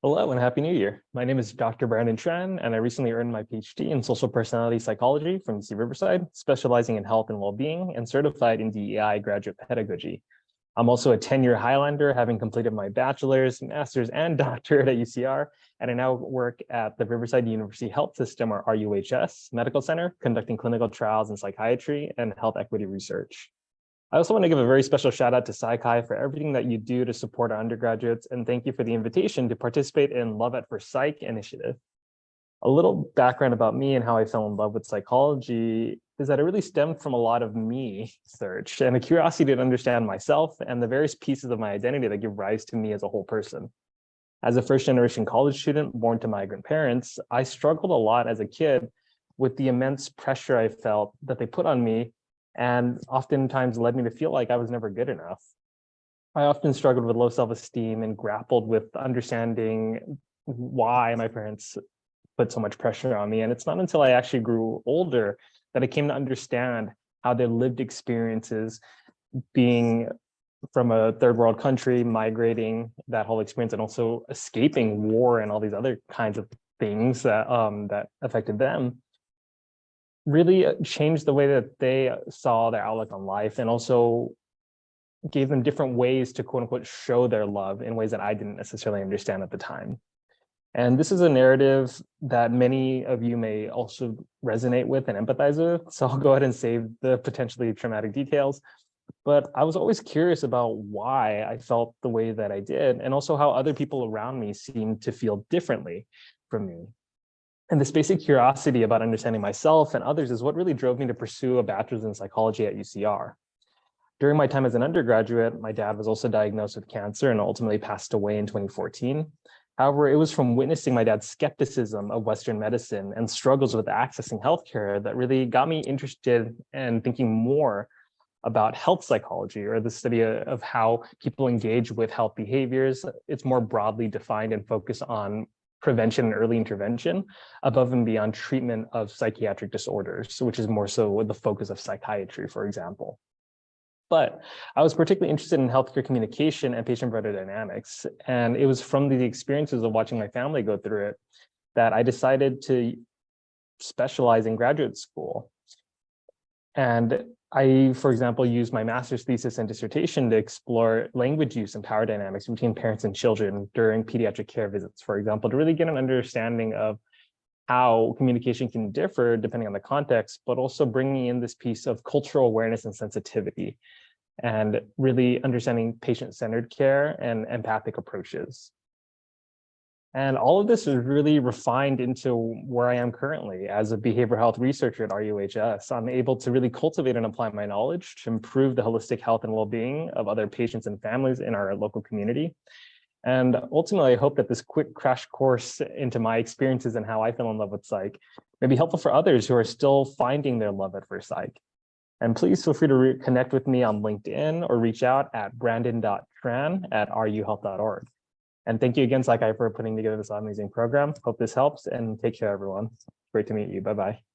Hello and Happy New Year. My name is Dr. Brandon Tran, and I recently earned my PhD in social personality psychology from UC Riverside, specializing in health and well-being and certified in DEI graduate pedagogy. I'm also a 10-year Highlander, having completed my bachelor's, master's, and doctorate at UCR, and I now work at the Riverside University Health System, or RUHS, Medical Center, conducting clinical trials in psychiatry and health equity research. I also want to give a very special shout out to Psych for everything that you do to support our undergraduates, and thank you for the invitation to participate in Love at First Psych initiative. A little background about me and how I fell in love with psychology is that it really stemmed from a lot of me search and a curiosity to understand myself and the various pieces of my identity that give rise to me as a whole person. As a first-generation college student born to migrant parents, I struggled a lot as a kid with the immense pressure I felt that they put on me, and oftentimes led me to feel like I was never good enough. I often struggled with low self-esteem and grappled with understanding why my parents put so much pressure on me. And it's not until I actually grew older that I came to understand how their lived experiences, being from a third world country, migrating, that whole experience, and also escaping war and all these other kinds of things that, that affected them, really changed the way that they saw their outlook on life, and also gave them different ways to quote unquote show their love in ways that I didn't necessarily understand at the time. And this is a narrative that many of you may also resonate with and empathize with. So I'll go ahead and save the potentially traumatic details. But I was always curious about why I felt the way that I did, and also how other people around me seemed to feel differently from me. And this basic curiosity about understanding myself and others is what really drove me to pursue a bachelor's in psychology at UCR. During my time as an undergraduate, my dad was also diagnosed with cancer and ultimately passed away in 2014. However, it was from witnessing my dad's skepticism of Western medicine and struggles with accessing healthcare that really got me interested in thinking more about health psychology, or the study of how people engage with health behaviors. It's more broadly defined and focused on prevention and early intervention above and beyond treatment of psychiatric disorders, which is more so the focus of psychiatry, for example. But I was particularly interested in healthcare communication and patient-provider dynamics. And it was from the experiences of watching my family go through it that I decided to specialize in graduate school. And I, for example, used my master's thesis and dissertation to explore language use and power dynamics between parents and children during pediatric care visits, for example, to really get an understanding of how communication can differ depending on the context, but also bringing in this piece of cultural awareness and sensitivity, and really understanding patient-centered care and empathic approaches. And all of this is really refined into where I am currently as a behavioral health researcher at RUHS. I'm able to really cultivate and apply my knowledge to improve the holistic health and well-being of other patients and families in our local community. And ultimately, I hope that this quick crash course into my experiences and how I fell in love with psych may be helpful for others who are still finding their love at first psych. And please feel free to connect with me on LinkedIn or reach out at brandon.tran@ruhealth.org. And thank you again, Psych, for putting together this amazing program. Hope this helps, and take care, everyone. Great to meet you. Bye-bye.